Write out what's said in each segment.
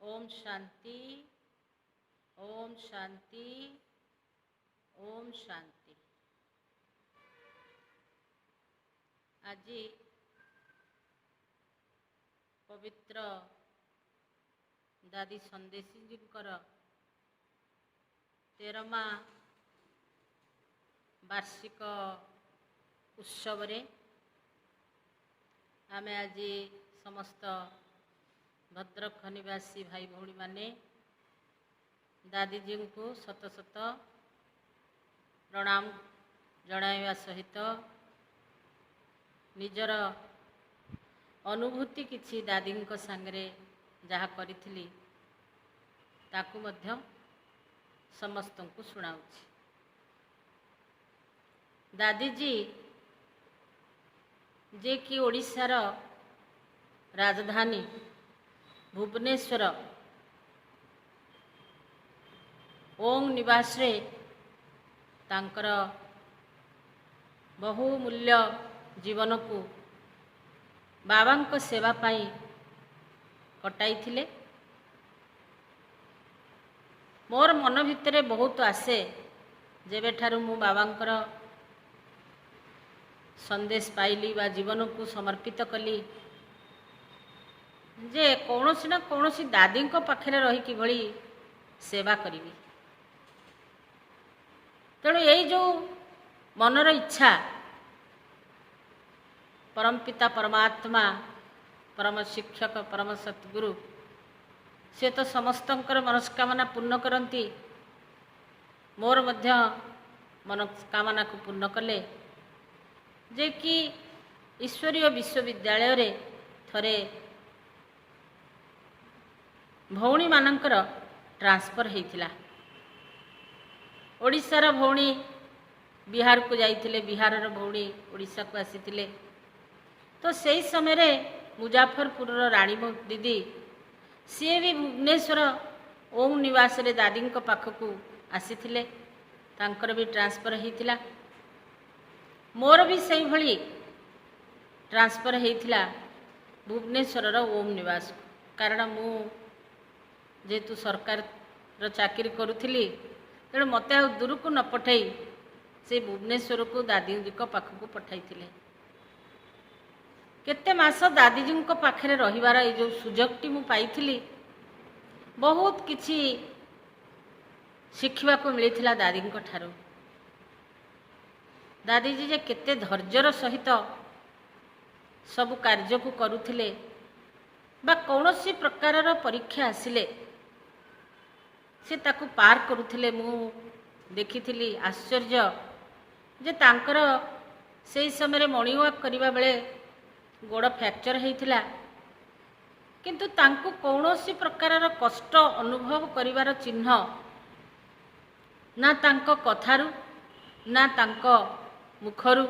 ओम शांति, ओम शांति, ओम शांति। आज पवित्र दादी संदेशी जी 13मा वार्षिक उत्सव रे आमे आज समस्त भद्रक निवासी भाई भौणी माने दादीजी को शत शत प्रणाम जणाइवा सहित निजर अनुभूति किछि दादी सांगरे जहा करिथिली ताकू मध्य समस्त को सुनाउछि। दादीजी जे कि ओडिशार राजधानी भुवनेश्वर ओंग निवास रे तांकर बहुमूल्य जीवन को बाबा सेवा पाई कटाई थिले। मोर मन भितरे बहुत आसे जेबे ठारू मु बाबांकर संदेश पाइली बा जीवन को समर्पित कली जे कौनसी ना कौनसी दादी को पाखरे रही कि भली सेवा करी। तेणु यही जो मनर इच्छा परमपिता परमात्मा परम शिक्षक परम सतगुरु से तो समस्तंकर मनस्कामना पूर्ण करती। मोर मध्य मनस्कामना को पूर्ण कले जे कि ईश्वरीय विश्वविद्यालय रे थरे भौणी मानकर ट्रांसफर होइथिला। ओडिशार भौणी बिहार को जाइथिले, बिहारर भौणी ओडिशा को आसीथिले। तो सही समय रे मुजाफरपुर राणी दीदी सी भी भुवनेश्वर ओम निवास रे दादी पाखक आसीथिले, तांकर भी ट्रांसफर होइथिला। मोर भी सही भली ट्रांसफर होइथिला भुवनेश्वर ओम निवास। कारण मु जेतु सरकार चाकरी करुथिली तेणु मते आ दूर को न पठाई से भुवनेश्वर को दादी जी पाखक पठाई। केते मास दादी जी पाखरे रहिबार ए जो सुजोगटी मु पाइथिली बहुत किछि शिखिबा को मिलिथिला दादी ठारू। दादी जी जे केते धैर्यर सहित सब कार्य को करुथिले बा कौनसी प्रकारर परीक्षा आसिले से ताकू पार करुथिले। मु देखिथिली आश्चर्य जे तांकर सेई समय मॉर्निंग वॉक करिबा बेले गोड़ फ्रैक्चर होइथिला, किंतु तांकू कौनसी प्रकारर कष्ट अनुभव करिवार चिन्ह ना तांको कथारू ना तांको मुखरू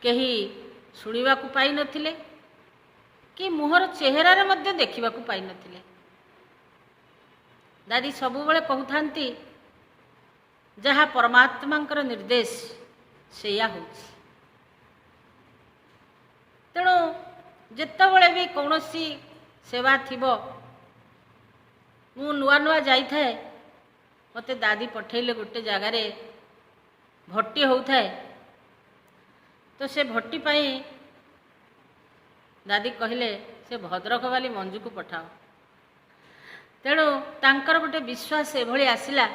केही सुनिबा को पाई नथिले कि मुहर चेहरा रे मध्य देखिबा को पाई नथिले। दादी सबु बेले कहउथांती जहा परमात्मांकर निर्देश सेया होछि। तेणु जेतेबेले भी कौनसी सेवा थिबो मु नुआ नुआ जाई थाए मते दादी पठेइले गोटे जगार भट्टी होउथाए। तो से भट्टी पाई दादी कहले से भद्रक वाली मंजू को पठाओ। तेणु तांकर गोटे विश्वास एभली आसिला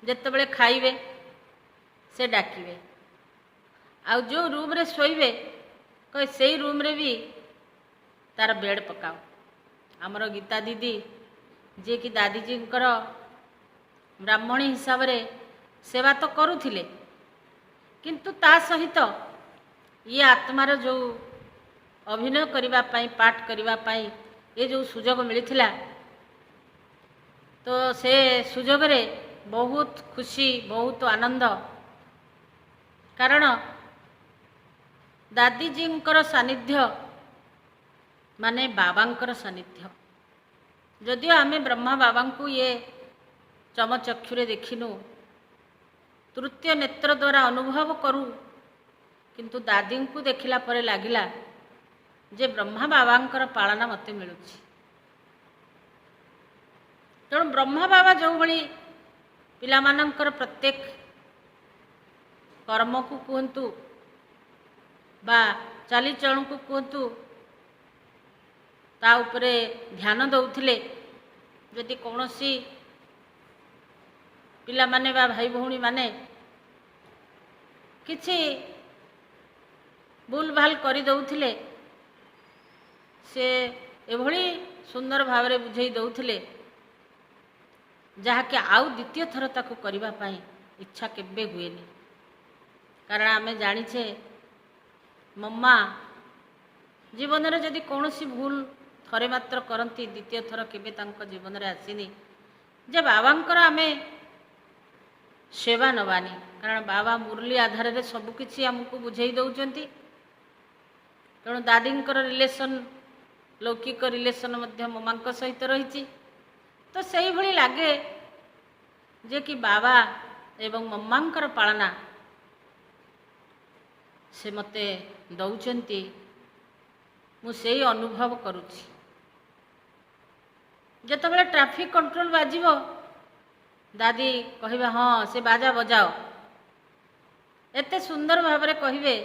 जेतेबेले खाइबे से डाकिबे आ जो रूम रे सोइबे कहे से रूम रे भी तार बेड पकाओ। आमर गीता दीदी जे कि दादी जी ब्राह्मणी हिसाब रे सेवा तो करुथिले, किंतु ता सहित ये आत्मार जो अभिनय करिबा पाई पाठ करिबा पाई ये जो सुजोग मिलिथिला तो से सुजोग रे बहुत खुशी बहुत आनंद। कारण दादी जी सानिध्य माने बाबांकर सानिध्य। जदियो आमे ब्रह्मा बाबा को ये चमचक्षुरे देखिनु तृतीय नेत्र द्वारा अनुभव करूँ, किंतु दादी को देखिला परे लागिला जे ब्रह्मा बाबांकर पालना मते मिलुछि। ତେଣୁ ବ୍ରହ୍ମା ବାବା ଯେଉଁଭଳି ପିଲାମାନଙ୍କର ପ୍ରତ୍ୟେକ କର୍ମକୁ କୁହନ୍ତୁ ବା ଚାଲିଚଳଣକୁ କୁହନ୍ତୁ ତା ଉପରେ ଧ୍ୟାନ ଦେଉଥିଲେ। ଯଦି କୌଣସି ପିଲାମାନେ ବା ଭାଇ ଭଉଣୀମାନେ କିଛି ଭୁଲ ଭାଲ କରିଦେଉଥିଲେ ସେ ଏଭଳି ସୁନ୍ଦର ଭାବରେ ବୁଝେଇ ଦେଉଥିଲେ ଯାହାକି ଆଉ ଦ୍ୱିତୀୟ ଥର ତାକୁ କରିବା ପାଇଁ ଇଚ୍ଛା କେବେ ହୁଏନି। କାରଣ ଆମେ ଜାଣିଛେ ମମ୍ମା ଜୀବନରେ ଯଦି କୌଣସି ଭୁଲ ଥରେ ମାତ୍ର କରନ୍ତି ଦ୍ୱିତୀୟ ଥର କେବେ ତାଙ୍କ ଜୀବନରେ ଆସିନି ଯେ ବାବାଙ୍କର ଆମେ ସେବା ନେବାନି। କାରଣ ବାବା ମୁରଲି ଆଧାରରେ ସବୁକିଛି ଆମକୁ ବୁଝେଇ ଦେଉଛନ୍ତି। ତେଣୁ ଦାଦୀଙ୍କର ରିଲେସନ୍ ଲୌକିକ ରିଲେସନ୍ ମଧ୍ୟ ମମାଙ୍କ ସହିତ ରହିଛି। ତ ସେଇଭଳି ଲାଗେ ଯେ କି ବାବା ଏବଂ ମମ୍ମାଙ୍କର ପାଳନା ସେ ମୋତେ ଦେଉଛନ୍ତି, ମୁଁ ସେଇ ଅନୁଭବ କରୁଛି। ଯେତେବେଳେ ଟ୍ରାଫିକ୍ କଣ୍ଟ୍ରୋଲ ବାଜିବ ଦାଦି କହିବେ ହଁ ସେ ବାଜା ବଜାଅ, ଏତେ ସୁନ୍ଦର ଭାବରେ କହିବେ।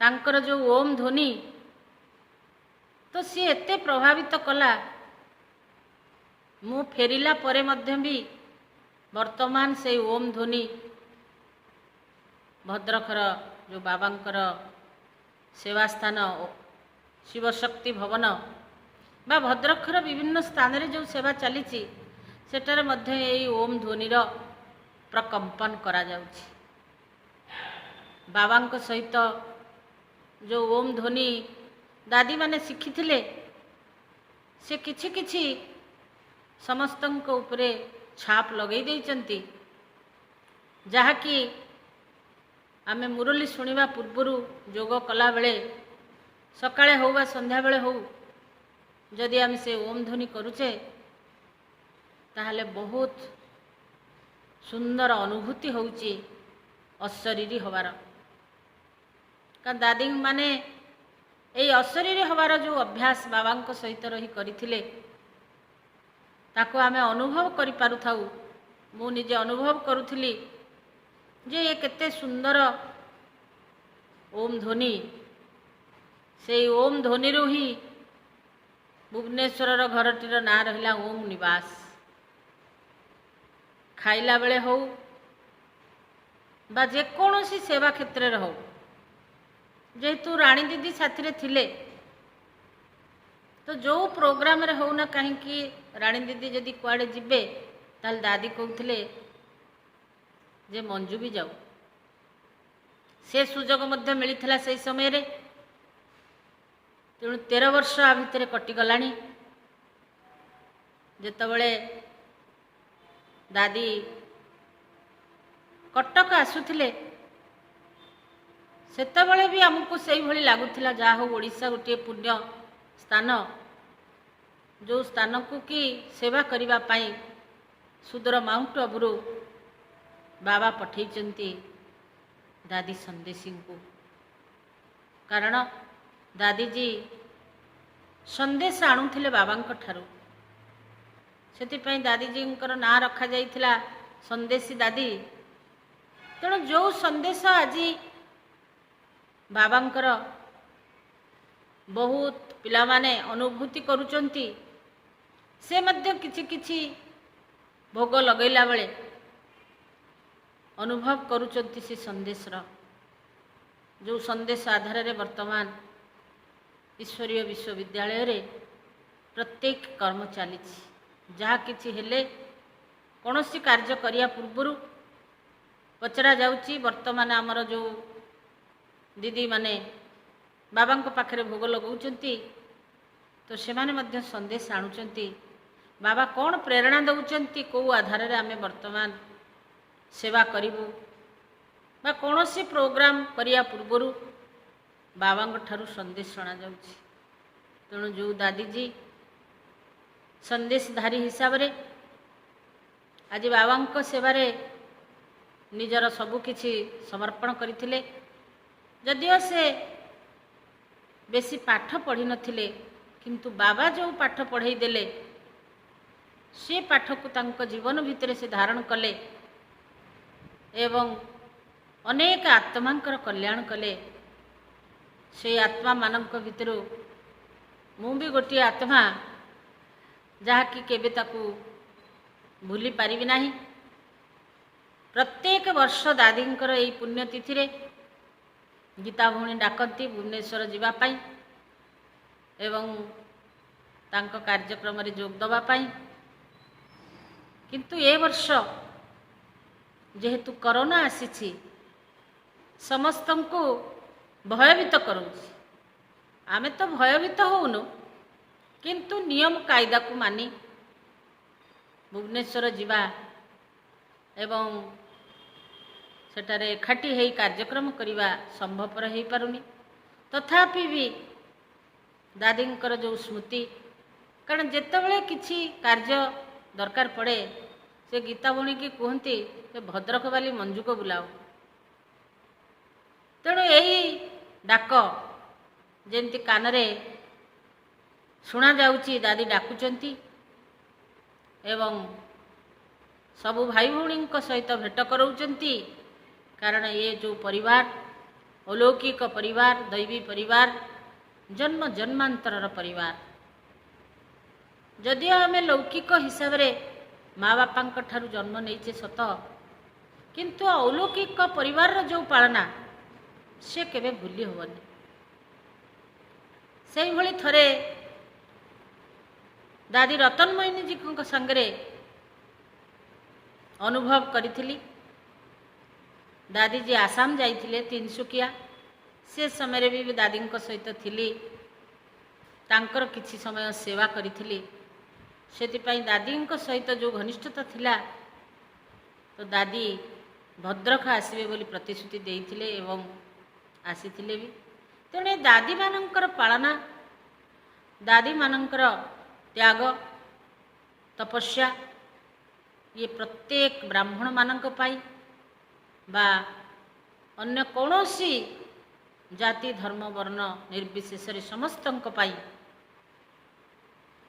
ତାଙ୍କର ଯେଉଁ ଓମ୍ ଧ୍ୱନି ତ ସିଏ ଏତେ ପ୍ରଭାବିତ କଲା। ମୁଁ ଫେରିଲା ପରେ ମଧ୍ୟ ବି ବର୍ତ୍ତମାନ ସେଇ ଓମ୍ ଧ୍ୱନି ଭଦ୍ରକର ଯେଉଁ ବାବାଙ୍କର ସେବା ସ୍ଥାନ ଶିବଶକ୍ତି ଭବନ ବା ଭଦ୍ରକର ବିଭିନ୍ନ ସ୍ଥାନରେ ଯେଉଁ ସେବା ଚାଲିଛି ସେଠାରେ ମଧ୍ୟ ଏଇ ଓମ୍ ଧ୍ୱନିର ପ୍ରକମ୍ପନ କରାଯାଉଛି। ବାବାଙ୍କ ସହିତ ଯେଉଁ ଓମ୍ ଧ୍ୱନି ଦାଦୀମାନେ ଶିଖିଥିଲେ ସେ କିଛି କିଛି ସମସ୍ତଙ୍କ ଉପରେ ଛାପ ଲଗେଇ ଦେଇଛନ୍ତି, ଯାହାକି ଆମେ ମୁରଲି ଶୁଣିବା ପୂର୍ବରୁ ଯୋଗ କଲାବେଳେ ସକାଳେ ହେଉ ବା ସନ୍ଧ୍ୟାବେଳେ ହେଉ ଯଦି ଆମେ ସେ ଓମ୍ ଧ୍ୱନି କରୁଛେ ତାହେଲେ ବହୁତ ସୁନ୍ଦର ଅନୁଭୂତି ହେଉଛି ଅଶରୀରୀ ହେବାର। କାରଣ ଦାଦୀମାନେ ଏଇ ଅଶରୀରୀ ହେବାର ଯେଉଁ ଅଭ୍ୟାସ ବାବାଙ୍କ ସହିତ ରହି କରିଥିଲେ ତାକୁ ଆମେ ଅନୁଭବ କରିପାରୁଥାଉ। ମୁଁ ନିଜେ ଅନୁଭବ କରୁଥିଲି ଯେ ଏ କେତେ ସୁନ୍ଦର ଓମ୍ ଧ୍ୱନି। ସେଇ ଓମ୍ ଧ୍ୱନିରୁ ହିଁ ଭୁବନେଶ୍ୱରର ଘରଟିର ନାଁ ରହିଲା ଓମ୍ ନିବାସ। ଖାଇଲା ବେଳେ ହେଉ ବା ଯେକୌଣସି ସେବା କ୍ଷେତ୍ରରେ ହେଉ, ଯେହେତୁ ରାଣୀ ଦିଦି ସାଥିରେ ଥିଲେ ତ ଯେଉଁ ପ୍ରୋଗ୍ରାମରେ ହେଉନା କାହିଁକି ରାଣୀ ଦିଦି ଯଦି କୁଆଡ଼େ ଯିବେ ତାହେଲେ ଦାଦି କହୁଥିଲେ ଯେ ମଞ୍ଜୁ ବି ଯାଉ। ସେ ସୁଯୋଗ ମଧ୍ୟ ମିଳିଥିଲା ସେହି ସମୟରେ। ତେଣୁ 13 ବର୍ଷ ଆ ଭିତରେ କଟିଗଲାଣି। ଯେତେବେଳେ ଦାଦି କଟକ ଆସୁଥିଲେ ସେତେବେଳେ ବି ଆମକୁ ସେଇଭଳି ଲାଗୁଥିଲା ଯାହା ହେଉ ଓଡ଼ିଶା ଗୋଟିଏ ପୁଣ୍ୟ ସ୍ଥାନ, ଯେଉଁ ସ୍ଥାନକୁ କି ସେବା କରିବା ପାଇଁ ସୁଦୂର ମାଉଣ୍ଟ ଆବୁରୁ ବାବା ପଠେଇଛନ୍ତି ଦାଦି ସନ୍ଦେଶୀଙ୍କୁ। କାରଣ ଦାଦିଜୀ ସନ୍ଦେଶ ଆଣୁଥିଲେ ବାବାଙ୍କ ଠାରୁ, ସେଥିପାଇଁ ଦାଦିଜୀଙ୍କର ନାଁ ରଖାଯାଇଥିଲା ସନ୍ଦେଶୀ ଦାଦି। ତେଣୁ ଯେଉଁ ସନ୍ଦେଶ ଆଜି ବାବାଙ୍କର ବହୁତ ପିଲାମାନେ ଅନୁଭୂତି କରୁଛନ୍ତି ସେ ମଧ୍ୟ କିଛି କିଛି ଭୋଗ ଲଗେଇଲା ବେଳେ ଅନୁଭବ କରୁଛନ୍ତି ସେ ସନ୍ଦେଶର, ଯେଉଁ ସନ୍ଦେଶ ଆଧାରରେ ବର୍ତ୍ତମାନ ଈଶ୍ୱରୀୟ ବିଶ୍ୱବିଦ୍ୟାଳୟରେ ପ୍ରତ୍ୟେକ କର୍ମ ଚାଲିଛି। ଯାହା କିଛି ହେଲେ କୌଣସି କାର୍ଯ୍ୟ କରିବା ପୂର୍ବରୁ ପଚରା ଯାଉଛି ବର୍ତ୍ତମାନ ଆମର ଯେଉଁ ଦିଦିମାନେ ବାବାଙ୍କ ପାଖରେ ଭୋଗ ଲଗାଉଛନ୍ତି ତ ସେମାନେ ମଧ୍ୟ ସନ୍ଦେଶ ଆଣୁଛନ୍ତି ବାବା କ'ଣ ପ୍ରେରଣା ଦେଉଛନ୍ତି, କେଉଁ ଆଧାରରେ ଆମେ ବର୍ତ୍ତମାନ ସେବା କରିବୁ ବା କୌଣସି ପ୍ରୋଗ୍ରାମ କରିବା ପୂର୍ବରୁ ବାବାଙ୍କ ଠାରୁ ସନ୍ଦେଶ ଅଣାଯାଉଛି। ତେଣୁ ଯେଉଁ ଦାଦିଜୀ ସନ୍ଦେଶଧାରୀ ହିସାବରେ ଆଜି ବାବାଙ୍କ ସେବାରେ ନିଜର ସବୁକିଛି ସମର୍ପଣ କରିଥିଲେ, ଯଦିଓ ସେ ବେଶୀ ପାଠ ପଢ଼ିନଥିଲେ କିନ୍ତୁ ବାବା ଯେଉଁ ପାଠ ପଢ଼େଇ ଦେଲେ से पाठ को तांको जीवन भितर से धारण कले एवं अनेक आत्मांकर कल्याण कले। से आत्मा मानक भितर मु भी गोटे आत्मा जहाँकि केबे ताकू भूली पारिबी नाही। प्रत्येक वर्ष दादींकर यही पुण्यतिथि रे गीता भौणी डाकती भुवनेश्वर जीवापाई एवं तांको कार्यक्रम रे जोग दबा पाई। किंतु ए वर्ष जेहेतु कोरोना आसीछि समस्तंकु भयभीत करूछि। आमे तो भयभीत होउनु किंतु नियम कायदा को मानी भुवनेश्वर जीवा एवं सेठारे एकाठी हेई कार्यक्रम करिवा संभवपर हेई पारुनी। तथापि भी दादींकर जो स्मृति कारण जेतेबेले किछि कार्य दरकार पड़े से गीता भौणी की कहती भद्रक वाली मंजू को बुलाओ। तेणु यही डाक जेमती कानरे शुणा जाउची दादी डाकुचंती एवं सबु भाई भौणी सहित भेट कराउचंती। कारण ये जो परिवार अलौकिक परिवार दैवी परिवार जन्म जन्मांतरर परिवार। जदिओ आमे लौकिक हिसाब रे माँ बापा ठारू जन्म नहींचे सत किंतु अलौकिक परिवार जो पालना से केबे भूली होबनी। से भली थरे दादी रतनमयी जी संगरे अनुभव करी। दादी जी आसाम जाइथिले तिनसुकिया से समय भी दादी सहित थिली तांकर किछि समय सेवा करी। सेतिपाई दादी सहित जो घनिष्ठता थिला तो दादी भद्रक आसबे बोली प्रतिश्रुति देइथिले एवं आसीथिले भी। तेणु दादी मानकर पालना दादी मानकर त्याग तपस्या ये प्रत्येक ब्राह्मण मानक पाई बा अन्य कौनसी जाति धर्म वर्ण निर्विशेष समस्तंक पाई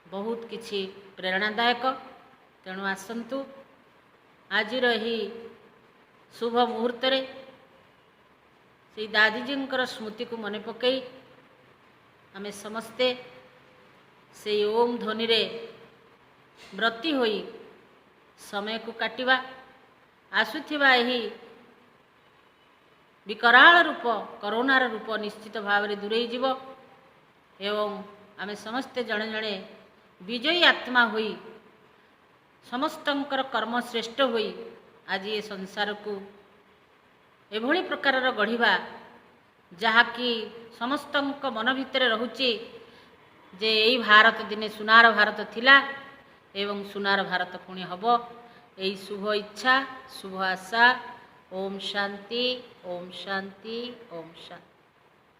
बहुत किछि प्रेरणादायक। तेणु आसंतु आजिर ही शुभ मुहूर्त रे से दादीजींकर स्मृति को मन पकई आमे समस्ते से ओम ध्वनि रे व्रती होई समय को काटिबा। आसुथिबा एही विकराल रूप कोरोनार रूप निश्चित भाव में दूरे जीव एवं आमे समस्ते जड़े जड़े विजयी आत्मा होई समस्तंकर कर्म श्रेष्ठ होई आज ये संसार को एभली प्रकार गढ़िबा जहाँकि समस्तंक मन भितर रहुची जे यही भारत दिने सुनार भारत थिला एवं सुनार भारत पुणी हब। यही शुभ इच्छा शुभ आशा। ओम शांति ओम शांति ओम शांति।